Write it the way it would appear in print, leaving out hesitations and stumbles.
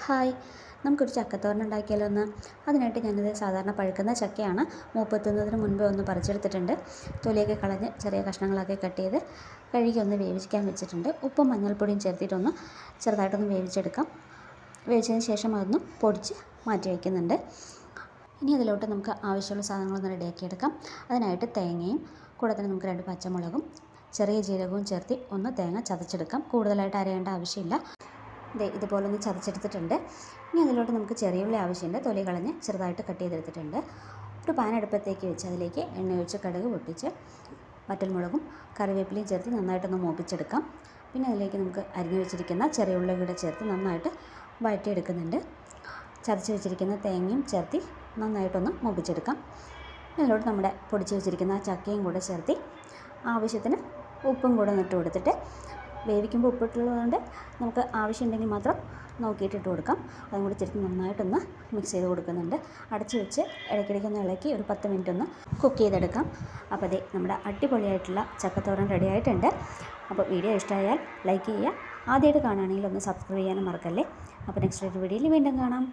Hi, നമുക്കൊരു ചക്കത്തോരൻ ഉണ്ടാക്കിയാലോ ഒന്ന്. അതിനായിട്ട് ഞാനിത് സാധാരണ പഴുക്കുന്ന ചക്കയാണ്. മൂപ്പെത്തുന്നതിന് മുൻപേ ഒന്ന് പറിച്ചെടുത്തിട്ടുണ്ട്. തൊലിയൊക്കെ കളഞ്ഞ് ചെറിയ കഷ്ണങ്ങളൊക്കെ കട്ട് ചെയ്ത് കഴുകി ഒന്ന് വേവിക്കാൻ വെച്ചിട്ടുണ്ട്. ഉപ്പും മഞ്ഞൾപ്പൊടിയും ചേർത്തിട്ടൊന്ന് ചെറുതായിട്ടൊന്ന് വേവിച്ചെടുക്കാം. വേവിച്ചതിന് ശേഷം അതൊന്ന് പൊടിച്ച് മാറ്റി വയ്ക്കുന്നുണ്ട്. ഇനി അതിലോട്ട് നമുക്ക് ആവശ്യമുള്ള സാധനങ്ങളൊന്ന് റെഡിയാക്കിയെടുക്കാം. അതിനായിട്ട് തേങ്ങയും കൂടെ തന്നെ നമുക്ക് 2 പച്ചമുളകും ചെറിയ ജീരകവും ചേർത്ത് ഒന്ന് തേങ്ങ ചതച്ചെടുക്കാം. കൂടുതലായിട്ട് അരയേണ്ട ആവശ്യമില്ല. ഇതുപോലെ ഒന്ന് ചതച്ചെടുത്തിട്ടുണ്ട്. ഇനി അതിലോട്ട് നമുക്ക് ചെറിയ ഉള്ളി ആവശ്യമുണ്ട്. തൊലി കളഞ്ഞ് ചെറുതായിട്ട് കട്ട് ചെയ്തെടുത്തിട്ടുണ്ട്. ഒരു പാൻ അടുപ്പത്തേക്ക് വെച്ച് അതിലേക്ക് എണ്ണ ഒഴിച്ച് കടുക് പൊട്ടിച്ച് വറ്റൽമുളകും കറിവേപ്പിലയും ചേർത്ത് നന്നായിട്ടൊന്ന് മൂപ്പിച്ചെടുക്കാം. പിന്നെ അതിലേക്ക് നമുക്ക് അരിഞ്ഞു വെച്ചിരിക്കുന്ന ചെറിയ ഉള്ളി കൂടെ ചേർത്ത് നന്നായിട്ട് വഴറ്റിയെടുക്കുന്നുണ്ട്. ചതച്ച് വെച്ചിരിക്കുന്ന തേങ്ങയും ചേർത്ത് നന്നായിട്ടൊന്ന് മൂപ്പിച്ചെടുക്കാം. അതിലോട്ട് നമ്മുടെ പൊടിച്ച് വെച്ചിരിക്കുന്ന ചക്കയും കൂടെ ചേർത്ത് ആവശ്യത്തിന് ഉപ്പും കൂടെ ഇട്ട് കൊടുത്തിട്ട് വേവിക്കുമ്പോൾ ഉപ്പിട്ടുള്ളതുകൊണ്ട് നമുക്ക് ആവശ്യമുണ്ടെങ്കിൽ മാത്രം നോക്കിയിട്ട് ഇട്ട് കൊടുക്കാം. അതും കൂടി ചേർത്ത് നന്നായിട്ടൊന്ന് മിക്സ് ചെയ്ത് കൊടുക്കുന്നുണ്ട്. അടച്ച് വെച്ച് ഇടയ്ക്കിടയ്ക്കൊന്ന് ഇളക്കി ഒരു 10 മിനിറ്റ് ഒന്ന് കുക്ക് ചെയ്തെടുക്കാം. അപ്പോൾ നമ്മുടെ അടിപൊളിയായിട്ടുള്ള ചക്കത്തോരൻ റെഡി ആയിട്ടുണ്ട്. അപ്പോൾ വീഡിയോ ഇഷ്ടമായാൽ ലൈക്ക് ചെയ്യുക. ആദ്യമായിട്ട് കാണുകയാണെങ്കിൽ ഒന്ന് സബ്സ്ക്രൈബ് ചെയ്യാനും മറക്കല്ലേ. അപ്പോൾ നെക്സ്റ്റ് ഒരു വീഡിയോയിൽ വീണ്ടും കാണാം.